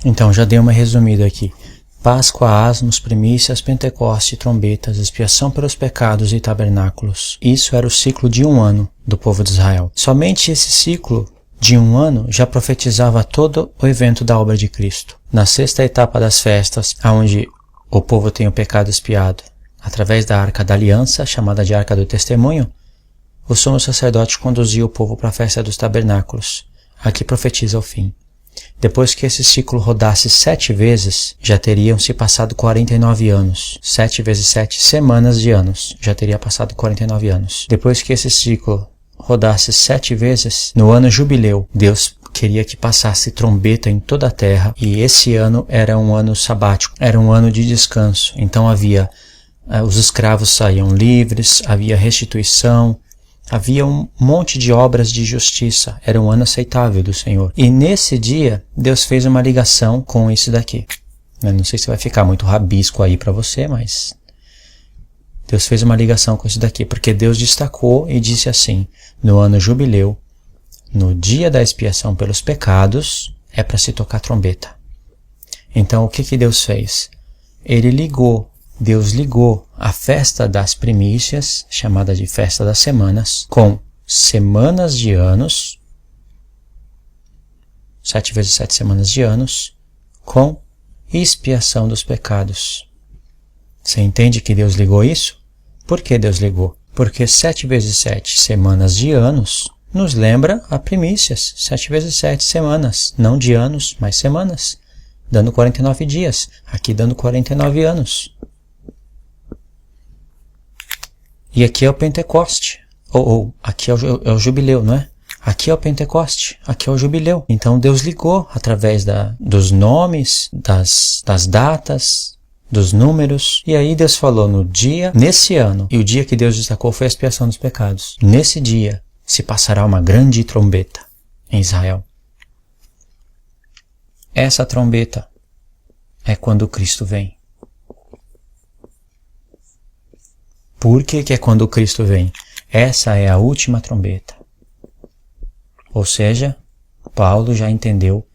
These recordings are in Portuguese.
Então já dei uma resumida aqui. Páscoa, asmos, primícias, Pentecoste, trombetas, expiação pelos pecados e tabernáculos. Isso era o ciclo de um ano do povo de Israel. Somente esse ciclo de um ano já profetizava todo o evento da obra de Cristo. Na sexta etapa das festas, onde o povo tem o pecado expiado, através da Arca da Aliança, chamada de Arca do Testemunho, o sumo sacerdote conduzia o povo para a festa dos tabernáculos. Aqui profetiza o fim. Depois que esse ciclo rodasse 7 vezes, já teriam se passado 49 anos. 7 vezes 7 semanas de anos, já teria passado 49 anos. Depois que esse ciclo rodasse 7 vezes, no ano jubileu, Deus queria que passasse trombeta em toda a terra, e esse ano era um ano sabático, era um ano de descanso. Então os escravos saíam livres, havia restituição, havia um monte de obras de justiça. Era um ano aceitável do Senhor. E nesse dia, Deus fez uma ligação com isso daqui. Eu não sei se vai ficar muito rabisco aí para você, mas Deus fez uma ligação com isso daqui, porque Deus destacou e disse assim: no ano jubileu, no dia da expiação pelos pecados, é para se tocar trombeta. Então o que Deus fez? Deus ligou a festa das primícias, chamada de festa das semanas, com semanas de anos, 7 vezes 7 semanas de anos, com expiação dos pecados. Você entende que Deus ligou isso? Por que Deus ligou? Porque 7 vezes 7 semanas de anos nos lembra a primícias. 7 vezes 7 semanas, não de anos, mas semanas, dando 49 dias, aqui dando 49 anos. E aqui é o Pentecoste, ou aqui é o jubileu, não é? Aqui é o Pentecoste, aqui é o jubileu. Então Deus ligou através dos nomes, das datas, dos números. E aí Deus falou nesse ano, e o dia que Deus destacou foi a expiação dos pecados. Nesse dia se passará uma grande trombeta em Israel. Essa trombeta é quando Cristo vem. Por que é quando Cristo vem? Essa é a última trombeta. Ou seja, Paulo já entendeu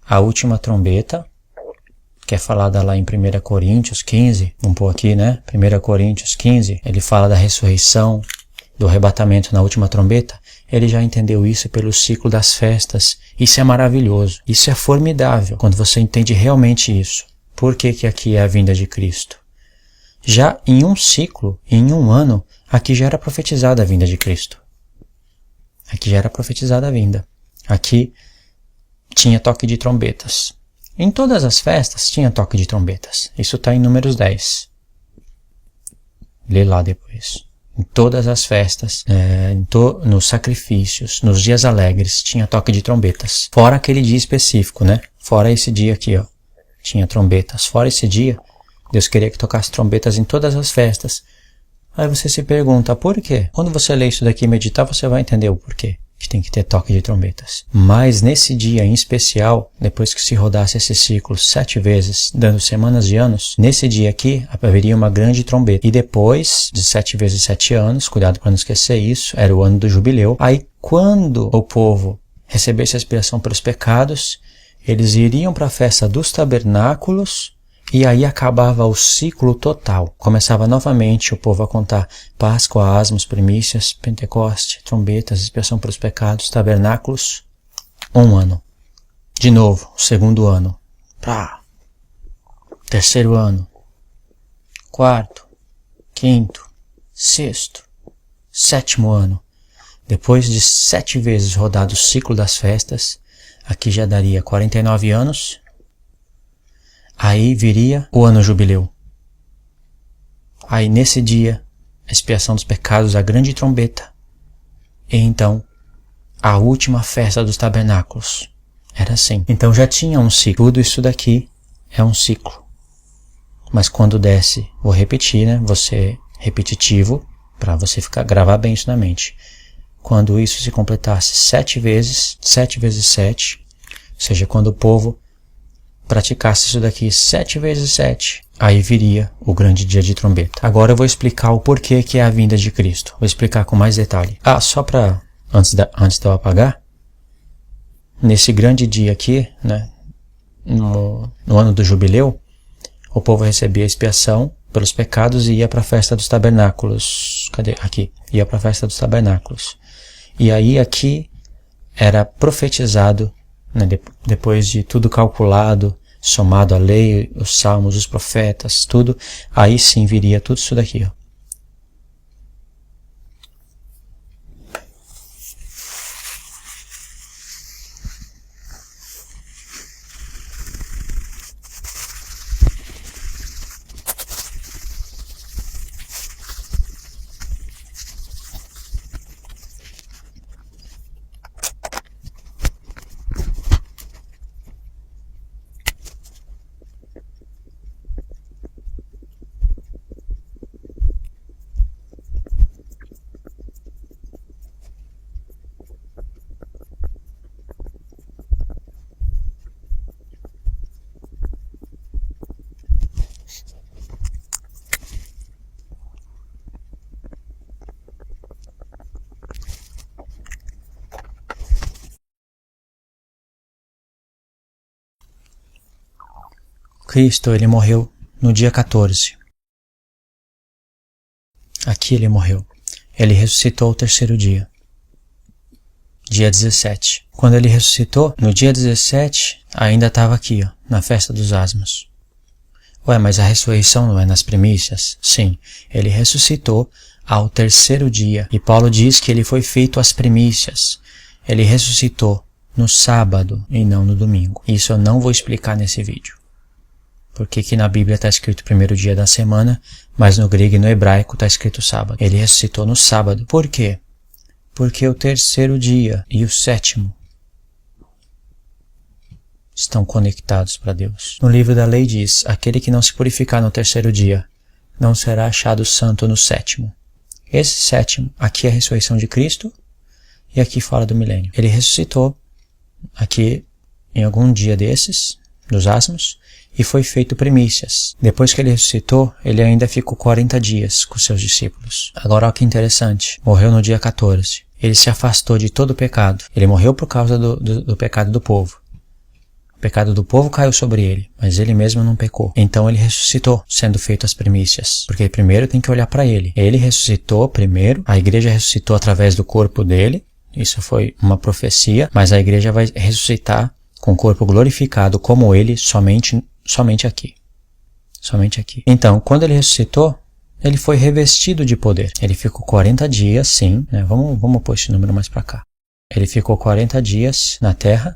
a última trombeta, que é falada lá em 1 Coríntios 15, vamos pôr aqui, né? 1 Coríntios 15, ele fala da ressurreição, do arrebatamento na última trombeta. Ele já entendeu isso pelo ciclo das festas. Isso é maravilhoso, isso é formidável, quando você entende realmente isso. Por que aqui é a vinda de Cristo? Já em um ciclo, em um ano, aqui já era profetizada a vinda de Cristo. Aqui já era profetizada a vinda. Aqui tinha toque de trombetas. Em todas as festas tinha toque de trombetas. Isso está em Números 10. Lê lá depois. Em todas as festas, nos sacrifícios, nos dias alegres, tinha toque de trombetas. Fora aquele dia específico, né? Fora esse dia aqui, ó. Tinha trombetas. Fora esse dia, Deus queria que tocasse trombetas em todas as festas. Aí você se pergunta, por quê? Quando você lê isso daqui e meditar, você vai entender o porquê que tem que ter toque de trombetas. Mas nesse dia em especial, depois que se rodasse esse ciclo 7 vezes, dando semanas de anos, nesse dia aqui haveria uma grande trombeta. E depois de 7 vezes 7 anos, cuidado para não esquecer isso, era o ano do jubileu. Aí quando o povo recebesse a expiação pelos pecados, eles iriam para a festa dos tabernáculos. E aí acabava o ciclo total. Começava novamente o povo a contar Páscoa, asmos, primícias, Pentecoste, trombetas, expiação pelos pecados, tabernáculos. Um ano. De novo, o segundo ano. Terceiro ano. Quarto. Quinto. Sexto. Sétimo ano. Depois de 7 vezes rodado o ciclo das festas, aqui já daria 49 anos. Aí viria o ano jubileu. Aí nesse dia, a expiação dos pecados, a grande trombeta. E então, a última festa dos tabernáculos. Era assim. Então já tinha um ciclo. Tudo isso daqui é um ciclo. Mas quando desce, vou repetir, né? Você repetitivo, para você gravar bem isso na mente. Quando isso se completasse 7 vezes 7, ou seja, quando o povo praticasse isso daqui 7 vezes 7, aí viria o grande dia de trombeta. Agora eu vou explicar o porquê que é a vinda de Cristo. Vou explicar com mais detalhe. Só para, antes de eu apagar, nesse grande dia aqui, né, no ano do jubileu, o povo recebia expiação pelos pecados e ia para a festa dos tabernáculos. Cadê? Aqui. Ia para a festa dos tabernáculos. E aí aqui era profetizado, né, depois de tudo calculado, somado a lei, os salmos, os profetas, tudo, aí sim viria tudo isso daqui, ó. Cristo, ele morreu no dia 14. Aqui ele morreu. Ele ressuscitou o terceiro dia. Dia 17. Quando ele ressuscitou, no dia 17, ainda estava aqui, ó, na festa dos asmos. Ué, mas a ressurreição não é nas primícias? Sim, ele ressuscitou ao terceiro dia. E Paulo diz que ele foi feito às primícias. Ele ressuscitou no sábado e não no domingo. Isso eu não vou explicar nesse vídeo. Porque que na Bíblia está escrito primeiro dia da semana, mas no grego e no hebraico está escrito sábado. Ele ressuscitou no sábado. Por quê? Porque o terceiro dia e o sétimo estão conectados para Deus. No livro da lei diz, aquele que não se purificar no terceiro dia, não será achado santo no sétimo. Esse sétimo, aqui é a ressurreição de Cristo, e aqui fala do milênio. Ele ressuscitou aqui em algum dia desses, dos asmos, e foi feito primícias. Depois que ele ressuscitou, ele ainda ficou 40 dias com seus discípulos. Agora olha que interessante, morreu no dia 14. Ele se afastou de todo o pecado. Ele morreu por causa do pecado do povo. O pecado do povo caiu sobre ele, mas ele mesmo não pecou. Então ele ressuscitou, sendo feito as primícias. Porque primeiro tem que olhar para ele. Ele ressuscitou primeiro, a igreja ressuscitou através do corpo dele. Isso foi uma profecia, mas a igreja vai ressuscitar com o corpo glorificado como ele somente aqui. Somente aqui. Então, quando ele ressuscitou, ele foi revestido de poder. Ele ficou 40 dias, sim, né? Vamos pôr esse número mais para cá. Ele ficou 40 dias na terra,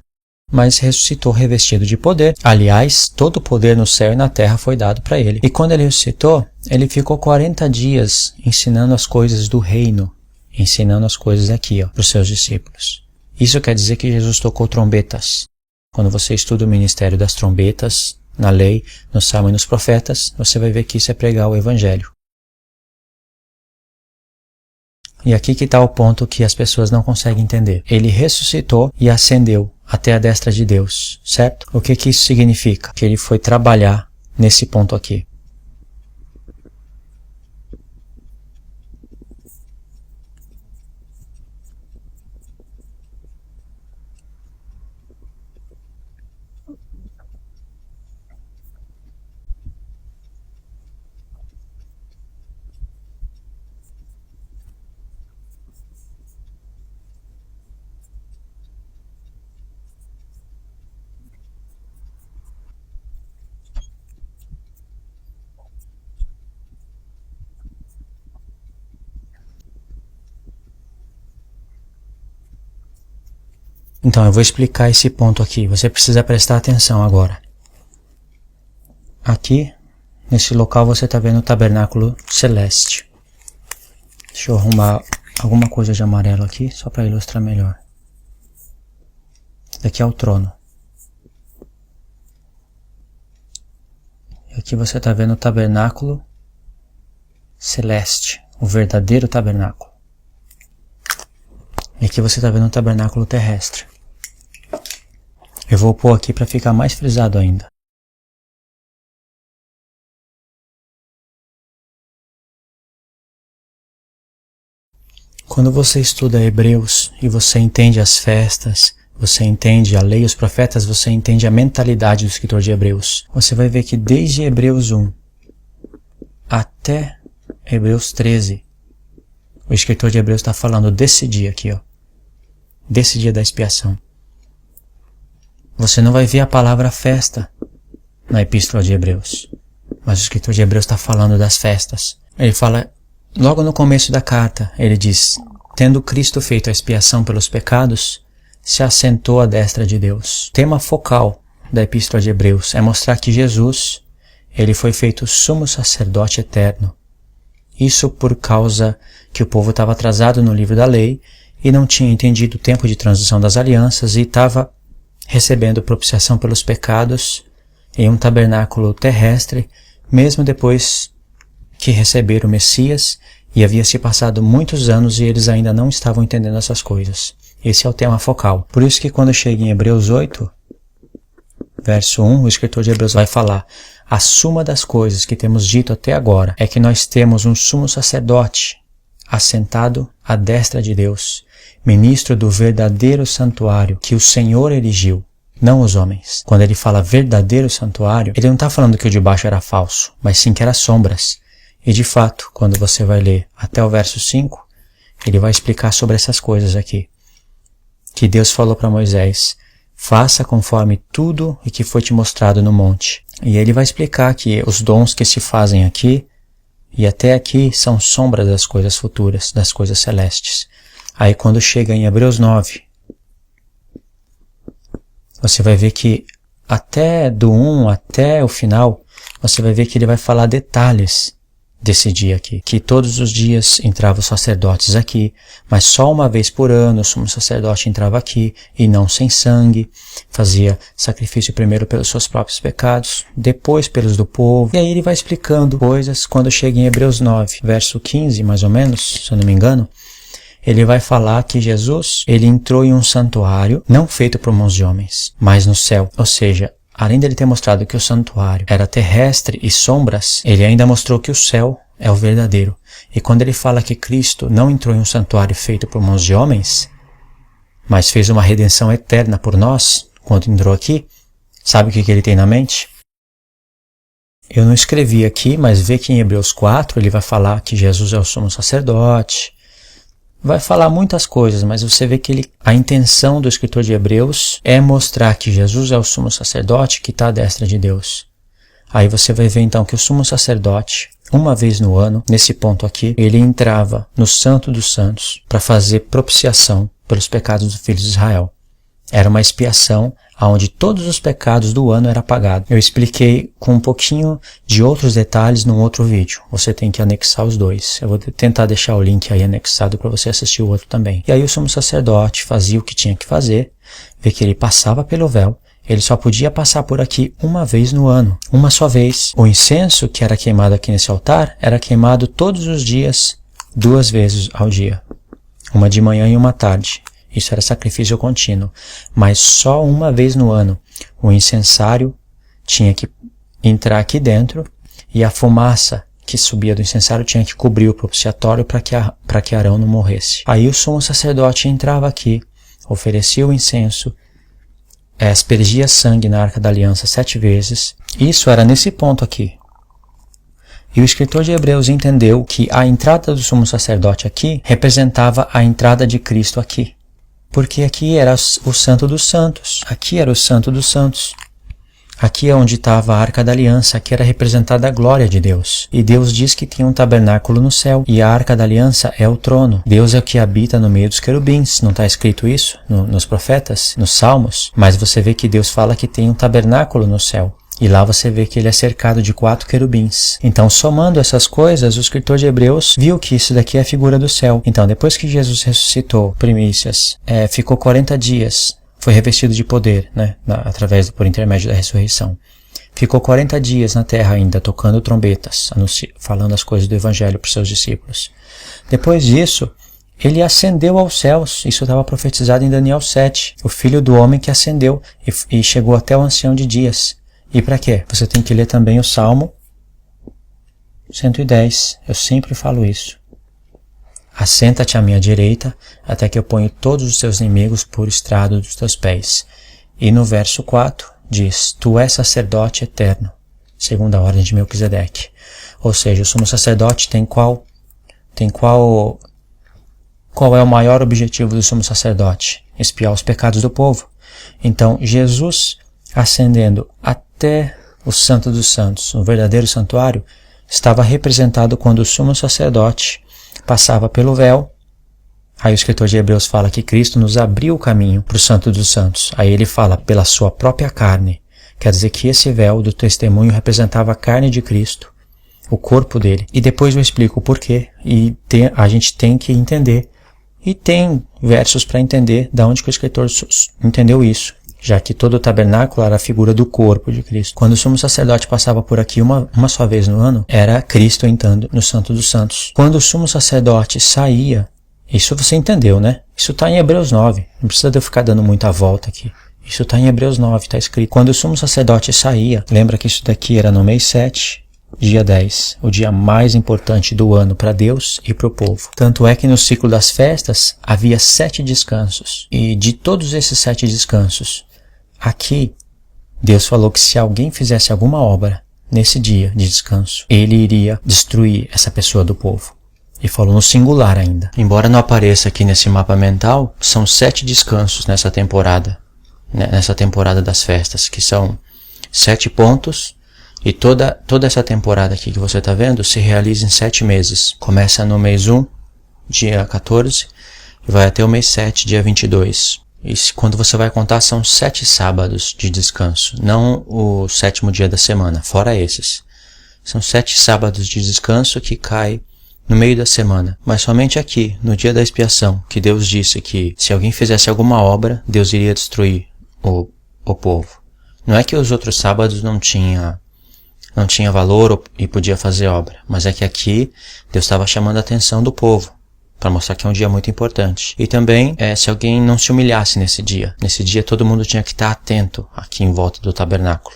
mas ressuscitou revestido de poder. Aliás, todo o poder no céu e na terra foi dado para ele. E quando ele ressuscitou, ele ficou 40 dias ensinando as coisas do reino, ensinando as coisas aqui, ó, para os seus discípulos. Isso quer dizer que Jesus tocou trombetas. Quando você estuda o ministério das trombetas, na lei, no Salmo e nos profetas, você vai ver que isso é pregar o Evangelho. E aqui que está o ponto que as pessoas não conseguem entender. Ele ressuscitou e ascendeu até a destra de Deus, certo? O que isso significa? Que ele foi trabalhar nesse ponto aqui. Então, eu vou explicar esse ponto aqui. Você precisa prestar atenção agora. Aqui, nesse local, você está vendo o tabernáculo celeste. Deixa eu arrumar alguma coisa de amarelo aqui, só para ilustrar melhor. Esse daqui é o trono. E aqui você está vendo o tabernáculo celeste, o verdadeiro tabernáculo. E aqui você está vendo o tabernáculo terrestre. Eu vou pôr aqui para ficar mais frisado ainda. Quando você estuda Hebreus e você entende as festas, você entende a lei e os profetas, você entende a mentalidade do escritor de Hebreus. Você vai ver que desde Hebreus 1 até Hebreus 13, o escritor de Hebreus está falando desse dia aqui, ó, desse dia da expiação. Você não vai ver a palavra festa na epístola de Hebreus, mas o escritor de Hebreus está falando das festas. Ele fala, logo no começo da carta, ele diz, tendo Cristo feito a expiação pelos pecados, se assentou à destra de Deus. O tema focal da epístola de Hebreus é mostrar que Jesus, ele foi feito sumo sacerdote eterno. Isso por causa que o povo estava atrasado no livro da lei e não tinha entendido o tempo de transição das alianças e estava recebendo propiciação pelos pecados em um tabernáculo terrestre, mesmo depois que receberam o Messias, e havia se passado muitos anos e eles ainda não estavam entendendo essas coisas. Esse é o tema focal. Por isso que quando chega em Hebreus 8, verso 1, o escritor de Hebreus vai falar, a suma das coisas que temos dito até agora é que nós temos um sumo sacerdote assentado à destra de Deus, ministro do verdadeiro santuário que o Senhor erigiu, não os homens. Quando ele fala verdadeiro santuário, ele não está falando que o de baixo era falso, mas sim que era sombras. E de fato, quando você vai ler até o verso 5, ele vai explicar sobre essas coisas aqui. Que Deus falou para Moisés, faça conforme tudo o que foi te mostrado no monte. E ele vai explicar que os dons que se fazem aqui e até aqui são sombras das coisas futuras, das coisas celestes. Aí quando chega em Hebreus 9, você vai ver que até do 1 até o final, você vai ver que ele vai falar detalhes desse dia aqui. Que todos os dias entravam os sacerdotes aqui, mas só uma vez por ano o sumo sacerdote entrava aqui, e não sem sangue. Fazia sacrifício primeiro pelos seus próprios pecados, depois pelos do povo. E aí ele vai explicando coisas. Quando chega em Hebreus 9, verso 15, mais ou menos, se eu não me engano, ele vai falar que Jesus, ele entrou em um santuário, não feito por mãos de homens, mas no céu. Ou seja, além dele ter mostrado que o santuário era terrestre e sombras, ele ainda mostrou que o céu é o verdadeiro. E quando ele fala que Cristo não entrou em um santuário feito por mãos de homens, mas fez uma redenção eterna por nós, quando entrou aqui, sabe o que ele tem na mente? Eu não escrevi aqui, mas vê que em Hebreus 4 ele vai falar que Jesus é o sumo sacerdote. Vai falar muitas coisas, mas você vê que a intenção do escritor de Hebreus é mostrar que Jesus é o sumo sacerdote que está à destra de Deus. Aí você vai ver então que o sumo sacerdote, uma vez no ano, nesse ponto aqui, ele entrava no Santo dos Santos para fazer propiciação pelos pecados dos filhos de Israel. Era uma expiação onde todos os pecados do ano eram apagados. Eu expliquei com um pouquinho de outros detalhes num outro vídeo. Você tem que anexar os dois. Eu vou tentar deixar o link aí anexado para você assistir o outro também. E aí o sumo sacerdote fazia o que tinha que fazer, vê que ele passava pelo véu, ele só podia passar por aqui uma vez no ano, uma só vez. O incenso que era queimado aqui nesse altar era queimado todos os dias, 2 vezes ao dia. Uma de manhã e uma à tarde. Isso era sacrifício contínuo, mas só uma vez no ano o incensário tinha que entrar aqui dentro e a fumaça que subia do incensário tinha que cobrir o propiciatório para que Arão não morresse. Aí o sumo sacerdote entrava aqui, oferecia o incenso, aspergia sangue na Arca da Aliança 7 vezes. Isso era nesse ponto aqui. E o escritor de Hebreus entendeu que a entrada do sumo sacerdote aqui representava a entrada de Cristo aqui. Porque aqui era o Santo dos Santos. Aqui era o Santo dos Santos. Aqui é onde estava a Arca da Aliança. Aqui era representada a glória de Deus. E Deus diz que tem um tabernáculo no céu. E a Arca da Aliança é o trono. Deus é o que habita no meio dos querubins. Não está escrito isso nos profetas, nos salmos? Mas você vê que Deus fala que tem um tabernáculo no céu. E lá você vê que ele é cercado de 4 querubins. Então, somando essas coisas, o escritor de Hebreus viu que isso daqui é a figura do céu. Então, depois que Jesus ressuscitou, primícias, ficou 40 dias, foi revestido de poder, né, por intermédio da ressurreição. Ficou 40 dias na terra ainda, tocando trombetas, falando as coisas do evangelho para os seus discípulos. Depois disso, ele ascendeu aos céus. Isso estava profetizado em Daniel 7. O filho do homem que ascendeu e chegou até o ancião de dias. E para quê? Você tem que ler também o Salmo 110. Eu sempre falo isso. assenta-te à minha direita, até que eu ponho todos os teus inimigos por estrado dos teus pés. E no verso 4 diz, tu és sacerdote eterno, segundo a ordem de Melquisedeque. Ou seja, o sumo sacerdote qual é o maior objetivo do sumo sacerdote? Expiar os pecados do povo. Então, Jesus ascendendo até o Santo dos Santos, o verdadeiro santuário, estava representado quando o sumo sacerdote passava pelo véu. Aí o escritor de Hebreus fala que Cristo nos abriu o caminho para o Santo dos Santos. Aí ele fala, pela sua própria carne. Quer dizer que esse véu do testemunho representava a carne de Cristo, o corpo dele. E depois eu explico o porquê. E a gente tem que entender. E tem versos para entender de onde que o escritor entendeu isso, já que todo o tabernáculo era a figura do corpo de Cristo. Quando o sumo sacerdote passava por aqui uma só vez no ano, era Cristo entrando no Santo dos Santos. Quando o sumo sacerdote saía, isso você entendeu, né? Isso está em Hebreus 9, não precisa de eu ficar dando muita volta aqui. Isso está em Hebreus 9, está escrito. Quando o sumo sacerdote saía, lembra que isso daqui era no mês 7, dia 10, o dia mais importante do ano para Deus e para o povo. Tanto é que no ciclo das festas havia 7 descansos. E de todos esses 7 descansos, aqui Deus falou que se alguém fizesse alguma obra nesse dia de descanso, ele iria destruir essa pessoa do povo. E falou no singular ainda. Embora não apareça aqui nesse mapa mental, são 7 descansos nessa temporada das festas, que são 7 pontos. E toda essa temporada aqui que você está vendo se realiza em 7 meses. Começa no mês 1, dia 14, e vai até o mês 7, dia 22. E quando você vai contar, são 7 sábados de descanso, não o 7º dia da semana, fora esses. São 7 sábados de descanso que cai no meio da semana. Mas somente aqui, no dia da expiação, que Deus disse que se alguém fizesse alguma obra, Deus iria destruir o povo. Não é que os outros sábados não tinha valor e podia fazer obra, mas é que aqui Deus estava chamando a atenção do povo, para mostrar que é um dia muito importante. E também, se alguém não se humilhasse nesse dia todo mundo tinha que estar atento aqui em volta do tabernáculo.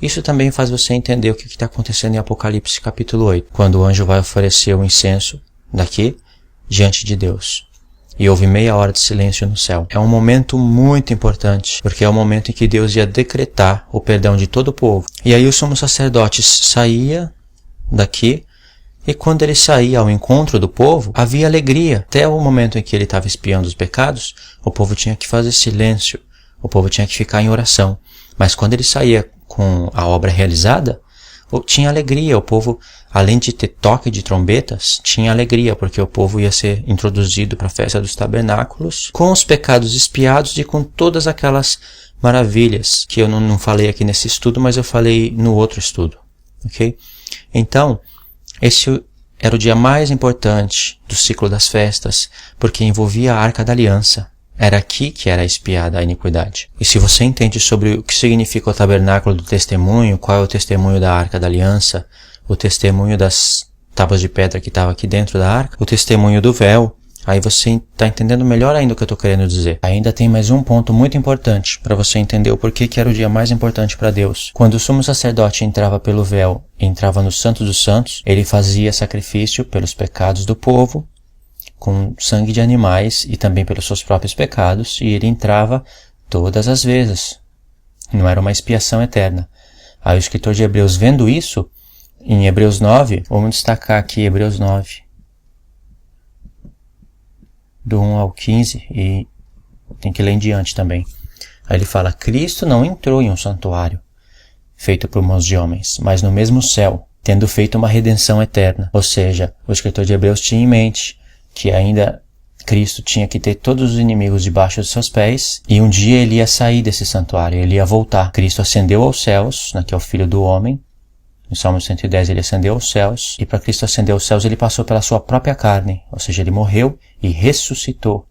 Isso também faz você entender o que está acontecendo em Apocalipse capítulo 8, quando o anjo vai oferecer o incenso daqui diante de Deus. E houve meia hora de silêncio no céu. É um momento muito importante, porque é o momento em que Deus ia decretar o perdão de todo o povo. E aí o sumo sacerdote saía daqui, e quando ele saía ao encontro do povo, havia alegria. Até o momento em que ele estava expiando os pecados, o povo tinha que fazer silêncio, o povo tinha que ficar em oração. Mas quando ele saía com a obra realizada, tinha alegria. O povo, além de ter toque de trombetas, tinha alegria, porque o povo ia ser introduzido para a festa dos tabernáculos com os pecados expiados e com todas aquelas maravilhas que eu não falei aqui nesse estudo, mas eu falei no outro estudo, ok? Então, esse era o dia mais importante do ciclo das festas, porque envolvia a Arca da Aliança. Era aqui que era expiada a iniquidade. E se você entende sobre o que significa o tabernáculo do testemunho, qual é o testemunho da Arca da Aliança, o testemunho das tábuas de pedra que estava aqui dentro da arca, o testemunho do véu, aí você está entendendo melhor ainda o que eu estou querendo dizer. Ainda tem mais um ponto muito importante para você entender o porquê que era o dia mais importante para Deus. Quando o sumo sacerdote entrava pelo véu e entrava no Santo dos Santos, ele fazia sacrifício pelos pecados do povo, com sangue de animais e também pelos seus próprios pecados, e ele entrava todas as vezes. Não era uma expiação eterna. Aí o escritor de Hebreus, vendo isso, em Hebreus 9, vamos destacar aqui Hebreus 9, do 1 ao 15, e tem que ler em diante também. Aí ele fala, Cristo não entrou em um santuário feito por mãos de homens, mas no mesmo céu, tendo feito uma redenção eterna. Ou seja, o escritor de Hebreus tinha em mente que ainda Cristo tinha que ter todos os inimigos debaixo dos seus pés, e um dia ele ia sair desse santuário, ele ia voltar. Cristo ascendeu aos céus, que é o Filho do Homem. No Salmo 110 ele ascendeu aos céus, e para Cristo ascender aos céus ele passou pela sua própria carne, ou seja, ele morreu e ressuscitou.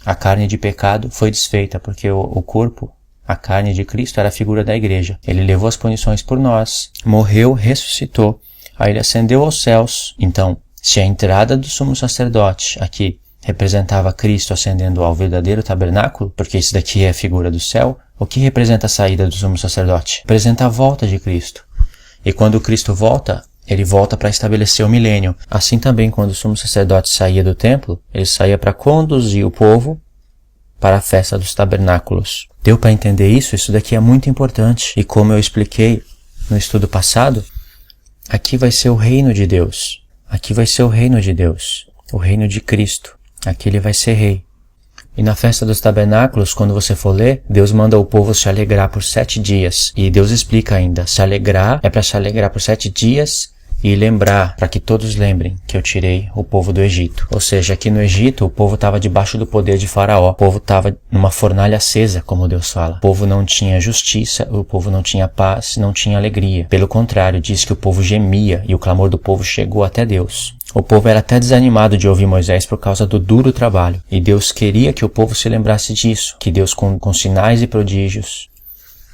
A carne de pecado foi desfeita, porque o corpo, a carne de Cristo, era a figura da igreja. Ele levou as punições por nós, morreu, ressuscitou, aí ele ascendeu aos céus. Então, se a entrada do sumo sacerdote aqui representava Cristo ascendendo ao verdadeiro tabernáculo, porque isso daqui é a figura do céu, o que representa a saída do sumo sacerdote? Representa a volta de Cristo. E quando Cristo volta, Ele volta para estabelecer o milênio. Assim também, quando o sumo sacerdote saía do templo, ele saía para conduzir o povo para a festa dos tabernáculos. Deu para entender isso? Isso daqui é muito importante. E como eu expliquei no estudo passado, aqui vai ser o reino de Deus. Aqui vai ser o reino de Deus. O reino de Cristo. Aqui ele vai ser rei. E na festa dos tabernáculos, quando você for ler, Deus manda o povo se alegrar por 7 dias. E Deus explica ainda, se alegrar é para se alegrar por 7 dias e lembrar, para que todos lembrem que eu tirei o povo do Egito. Ou seja, aqui no Egito, o povo estava debaixo do poder de Faraó. O povo estava numa fornalha acesa, como Deus fala. O povo não tinha justiça, o povo não tinha paz, não tinha alegria. Pelo contrário, diz que o povo gemia e o clamor do povo chegou até Deus. O povo era até desanimado de ouvir Moisés por causa do duro trabalho. E Deus queria que o povo se lembrasse disso, que Deus com sinais e prodígios,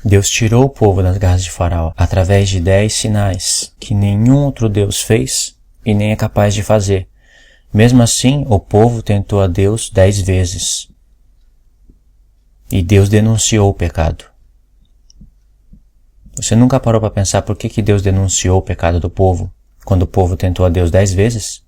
Deus tirou o povo das garras de Faraó através de 10 sinais que nenhum outro Deus fez e nem é capaz de fazer. Mesmo assim, o povo tentou a Deus 10 vezes. E Deus denunciou o pecado. Você nunca parou para pensar por que Deus denunciou o pecado do povo quando o povo tentou a Deus 10 vezes?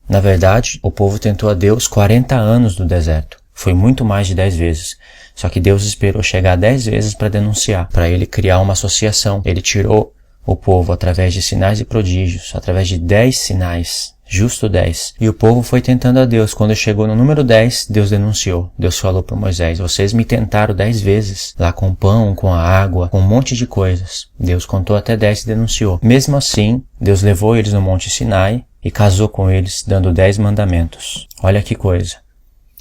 Na verdade, o povo tentou a Deus 40 anos no deserto. Foi muito mais de 10 vezes. Só que Deus esperou chegar 10 vezes para denunciar, para ele criar uma associação. Ele tirou o povo através de sinais e prodígios, através de 10 sinais, justo 10. E o povo foi tentando a Deus. Quando chegou no número 10, Deus denunciou. Deus falou para Moisés, vocês me tentaram 10 vezes, lá com pão, com a água, com um monte de coisas. Deus contou até 10 e denunciou. Mesmo assim, Deus levou eles no Monte Sinai e casou com eles, dando 10 mandamentos. Olha que coisa.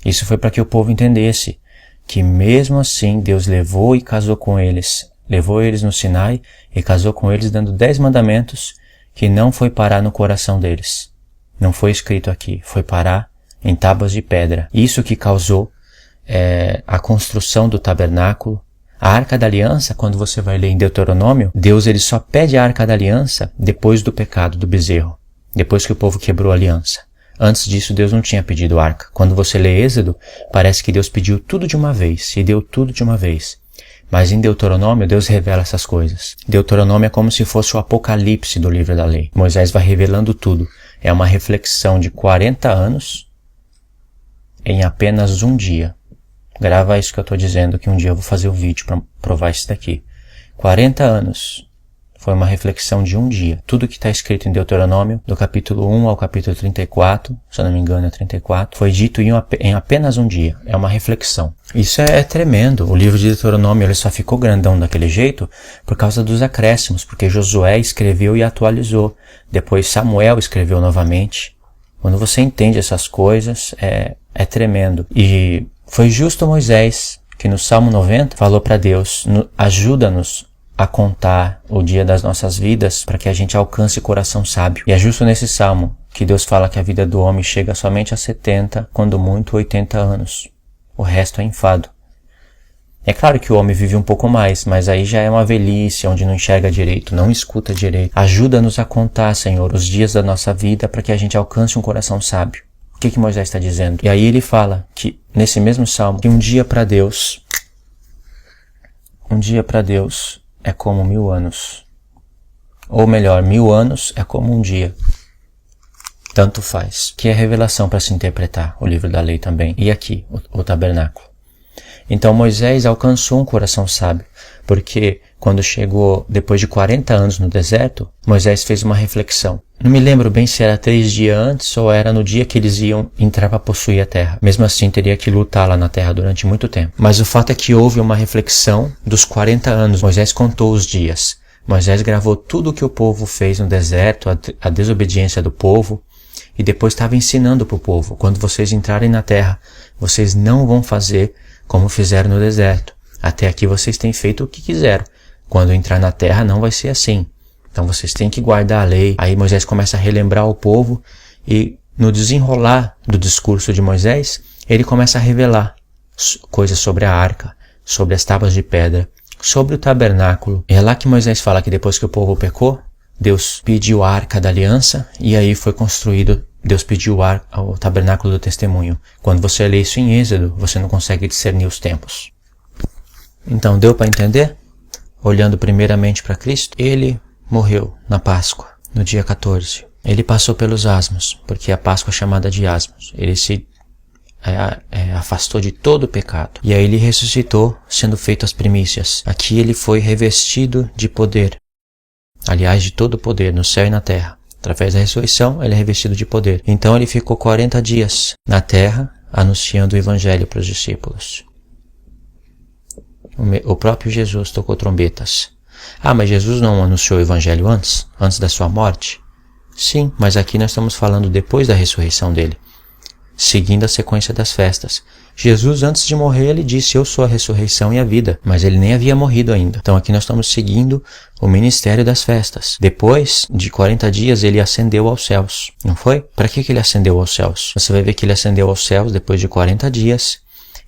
Isso foi para que o povo entendesse que mesmo assim Deus levou e casou com eles. Levou eles no Sinai e casou com eles dando 10 mandamentos que não foi parar no coração deles. Não foi escrito aqui, foi parar em tábuas de pedra. Isso que causou a construção do tabernáculo. A Arca da Aliança, quando você vai ler em Deuteronômio, Deus ele só pede a Arca da Aliança depois do pecado do bezerro. Depois que o povo quebrou a aliança. Antes disso, Deus não tinha pedido arca. Quando você lê Êxodo, parece que Deus pediu tudo de uma vez, e deu tudo de uma vez. Mas em Deuteronômio, Deus revela essas coisas. Deuteronômio é como se fosse o apocalipse do livro da lei. Moisés vai revelando tudo. É uma reflexão de 40 anos em apenas um dia. Grava isso que eu estou dizendo, que um dia eu vou fazer o vídeo para provar isso daqui. 40 anos. Foi uma reflexão de um dia. Tudo que está escrito em Deuteronômio, do capítulo 1 ao capítulo 34, se eu não me engano é 34, foi dito em apenas um dia. É uma reflexão. Isso é tremendo. O livro de Deuteronômio ele só ficou grandão daquele jeito por causa dos acréscimos, porque Josué escreveu e atualizou. Depois Samuel escreveu novamente. Quando você entende essas coisas, é tremendo. E foi justo Moisés que no Salmo 90 falou para Deus, ajuda-nos a contar o dia das nossas vidas para que a gente alcance o coração sábio. E é justo nesse salmo que Deus fala que a vida do homem chega somente a 70, quando muito 80 anos. O resto é enfado. É claro que o homem vive um pouco mais, mas aí já é uma velhice, onde não enxerga direito, não escuta direito. Ajuda-nos a contar, Senhor, os dias da nossa vida para que a gente alcance um coração sábio. O que Moisés está dizendo? E aí ele fala que, nesse mesmo salmo, que um dia para Deus é como 1000 anos. Ou melhor, 1000 anos é como um dia. Tanto faz. Que é revelação para se interpretar, o livro da lei também. E aqui, o tabernáculo. Então Moisés alcançou um coração sábio, porque quando chegou depois de 40 anos no deserto, Moisés fez uma reflexão. Não me lembro bem se era 3 dias antes ou era no dia que eles iam entrar para possuir a terra. Mesmo assim, teria que lutar lá na terra durante muito tempo. Mas o fato é que houve uma reflexão dos 40 anos. Moisés contou os dias. Moisés gravou tudo o que o povo fez no deserto, a desobediência do povo, e depois estava ensinando para o povo. Quando vocês entrarem na terra, vocês não vão fazer como fizeram no deserto. Até aqui vocês têm feito o que quiseram. Quando entrar na terra não vai ser assim. Então vocês têm que guardar a lei. Aí Moisés começa a relembrar o povo e no desenrolar do discurso de Moisés, ele começa a revelar coisas sobre a arca, sobre as tábuas de pedra, sobre o tabernáculo. É lá que Moisés fala que depois que o povo pecou, Deus pediu a arca da aliança e aí foi construído, Deus pediu o tabernáculo do testemunho. Quando você lê isso em Êxodo, você não consegue discernir os tempos. Então deu para entender? Olhando primeiramente para Cristo, ele morreu na Páscoa. no dia 14. Ele passou pelos asmos, porque a Páscoa é chamada de asmos. Ele se afastou de todo o pecado. E aí ele ressuscitou, sendo feito as primícias. Aqui ele foi revestido de poder. Aliás, de todo o poder, no céu e na terra. Através da ressurreição, ele é revestido de poder. Então ele ficou 40 dias na terra, anunciando o evangelho para os discípulos. O próprio Jesus tocou trombetas. Ah, mas Jesus não anunciou o evangelho antes da sua morte? Sim, mas aqui nós estamos falando depois da ressurreição dele, seguindo a sequência das festas. Jesus, antes de morrer, ele disse, eu sou a ressurreição e a vida, mas ele nem havia morrido ainda. Então aqui nós estamos seguindo o ministério das festas. Depois de 40 dias, ele ascendeu aos céus, não foi? Para que ele ascendeu aos céus? Você vai ver que ele ascendeu aos céus depois de 40 dias,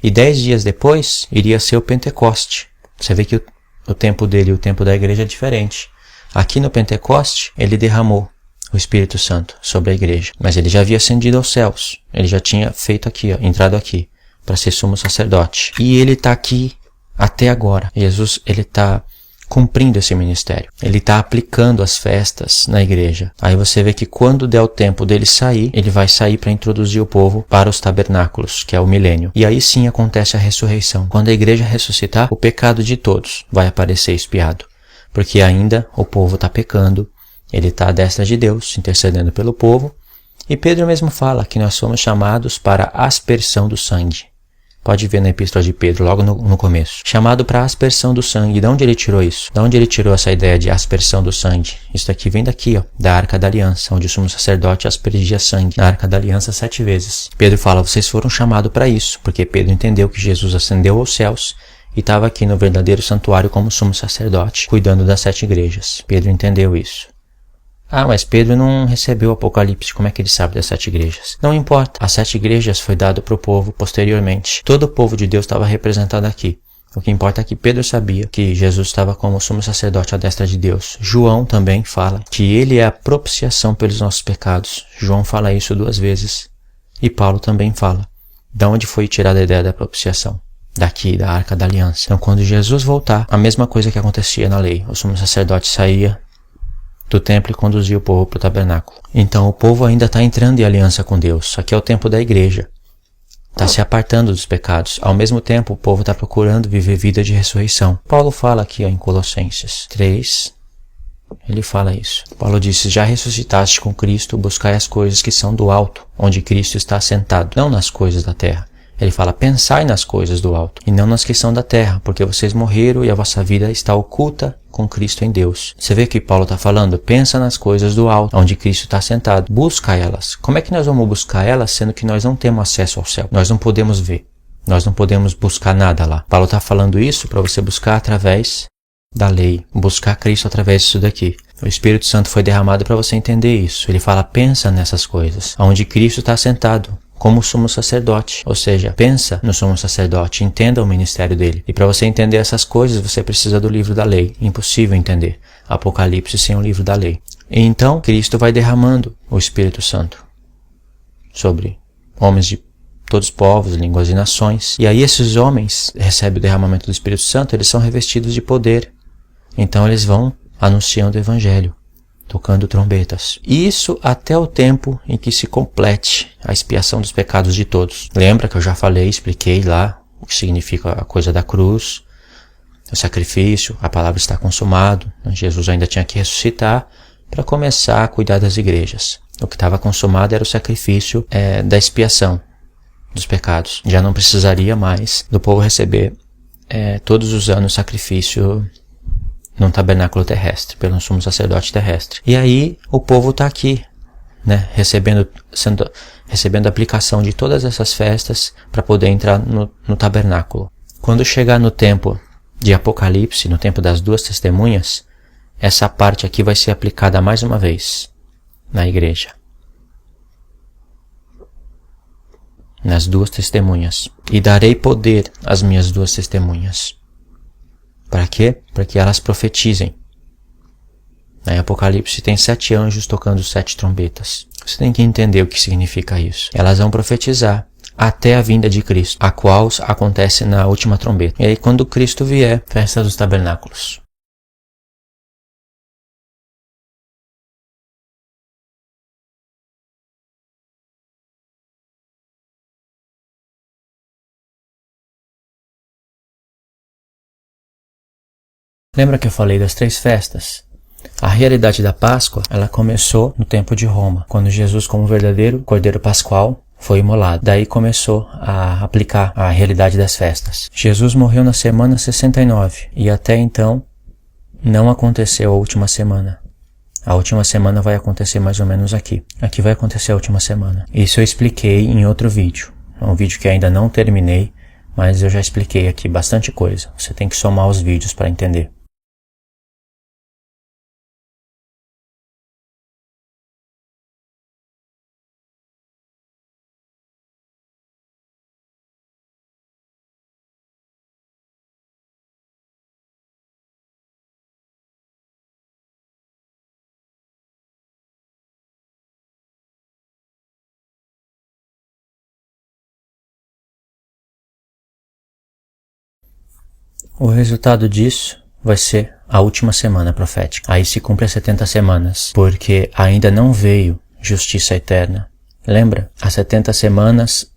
e 10 dias depois iria ser o Pentecoste. Você vê que o tempo dele e o tempo da igreja é diferente. Aqui no Pentecoste, ele derramou o Espírito Santo sobre a igreja. Mas ele já havia ascendido aos céus. Ele já tinha feito aqui, entrado aqui, para ser sumo sacerdote. E ele está aqui até agora. Jesus, ele está cumprindo esse ministério. Ele está aplicando as festas na igreja. Aí você vê que quando der o tempo dele sair, ele vai sair para introduzir o povo para os tabernáculos, que é o milênio. E aí sim acontece a ressurreição. Quando a igreja ressuscitar, o pecado de todos vai aparecer expiado. Porque ainda o povo está pecando. Ele está à destra de Deus, intercedendo pelo povo. E Pedro mesmo fala que nós somos chamados para a aspersão do sangue. Pode ver na epístola de Pedro, logo no começo. Chamado para a aspersão do sangue. De onde ele tirou isso? De onde ele tirou essa ideia de aspersão do sangue? Isso aqui vem daqui, ó, da Arca da Aliança, onde o sumo sacerdote aspergia sangue na Arca da Aliança 7 vezes. Pedro fala, vocês foram chamados para isso, porque Pedro entendeu que Jesus ascendeu aos céus e estava aqui no verdadeiro santuário como sumo sacerdote, cuidando das 7 igrejas. Pedro entendeu isso. Ah, mas Pedro não recebeu o Apocalipse, como é que ele sabe das 7 igrejas? Não importa, as 7 igrejas foi dado para o povo posteriormente. Todo o povo de Deus estava representado aqui. O que importa é que Pedro sabia que Jesus estava como sumo sacerdote à destra de Deus. João também fala que ele é a propiciação pelos nossos pecados. João fala isso 2 vezes. E Paulo também fala. De onde foi tirada a ideia da propiciação? Daqui, da Arca da Aliança. Então quando Jesus voltar, a mesma coisa que acontecia na lei. O sumo sacerdote saía do templo e conduzia o povo para o tabernáculo. Então o povo ainda está entrando em aliança com Deus. Aqui é o tempo da igreja. Está se apartando dos pecados. Ao mesmo tempo, o povo está procurando viver vida de ressurreição. Paulo fala aqui em Colossenses 3, ele fala isso. Paulo disse, já ressuscitaste com Cristo, buscai as coisas que são do alto, onde Cristo está assentado, não nas coisas da terra. Ele fala, pensai nas coisas do alto, e não nas que são da terra, porque vocês morreram e a vossa vida está oculta com Cristo em Deus. Você vê que Paulo está falando? Pensa nas coisas do alto, onde Cristo está sentado. Busca elas. Como é que nós vamos buscar elas, sendo que nós não temos acesso ao céu? Nós não podemos ver. Nós não podemos buscar nada lá. Paulo está falando isso para você buscar através da lei. Buscar Cristo através disso daqui. O Espírito Santo foi derramado para você entender isso. Ele fala, pensa nessas coisas, onde Cristo está sentado como sumo sacerdote, ou seja, pensa no sumo sacerdote, entenda o ministério dele. E para você entender essas coisas, você precisa do livro da lei. Impossível entender Apocalipse sem o livro da lei. E então, Cristo vai derramando o Espírito Santo sobre homens de todos os povos, línguas e nações. E aí esses homens recebem o derramamento do Espírito Santo, eles são revestidos de poder. Então eles vão anunciando o Evangelho, tocando trombetas. Isso até o tempo em que se complete a expiação dos pecados de todos. Lembra que eu já falei, expliquei lá o que significa a coisa da cruz, o sacrifício, a palavra está consumado. Jesus ainda tinha que ressuscitar para começar a cuidar das igrejas. O que estava consumado era o sacrifício da expiação dos pecados. Já não precisaria mais do povo receber todos os anos sacrifício num tabernáculo terrestre, pelo sumo sacerdote terrestre. E aí o povo está aqui, né, recebendo a aplicação de todas essas festas para poder entrar no tabernáculo. Quando chegar no tempo de Apocalipse, no tempo das 2 testemunhas, essa parte aqui vai ser aplicada mais uma vez na igreja. Nas 2 testemunhas. E darei poder às minhas 2 testemunhas. Para quê? Para que elas profetizem. Em Apocalipse tem 7 anjos tocando 7 trombetas. Você tem que entender o que significa isso. Elas vão profetizar até a vinda de Cristo, a qual acontece na última trombeta. E aí quando Cristo vier, festa dos tabernáculos. Lembra que eu falei das 3 festas? A realidade da Páscoa, ela começou no tempo de Roma, quando Jesus, como verdadeiro Cordeiro Pascual, foi imolado. Daí começou a aplicar a realidade das festas. Jesus morreu na semana 69 e até então não aconteceu a última semana. A última semana vai acontecer mais ou menos aqui. Aqui vai acontecer a última semana. Isso eu expliquei em outro vídeo. É um vídeo que ainda não terminei, mas eu já expliquei aqui bastante coisa. Você tem que somar os vídeos para entender. O resultado disso vai ser a última semana profética. Aí se cumpre as 70 semanas, porque ainda não veio justiça eterna. Lembra? As 70 semanas,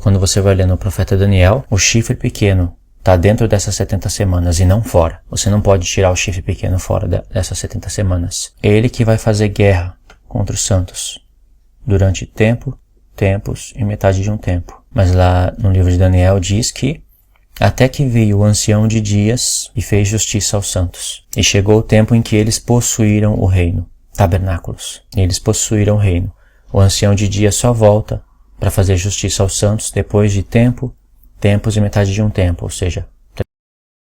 quando você vai ler no profeta Daniel, o chifre pequeno está dentro dessas 70 semanas e não fora. Você não pode tirar o chifre pequeno fora dessas 70 semanas. É ele que vai fazer guerra contra os santos durante tempos e metade de um tempo. Mas lá no livro de Daniel diz que até que veio o ancião de dias e fez justiça aos santos. E chegou o tempo em que eles possuíram o reino. Tabernáculos. Eles possuíram o reino. O ancião de dias só volta para fazer justiça aos santos depois de tempos e metade de um tempo, ou seja,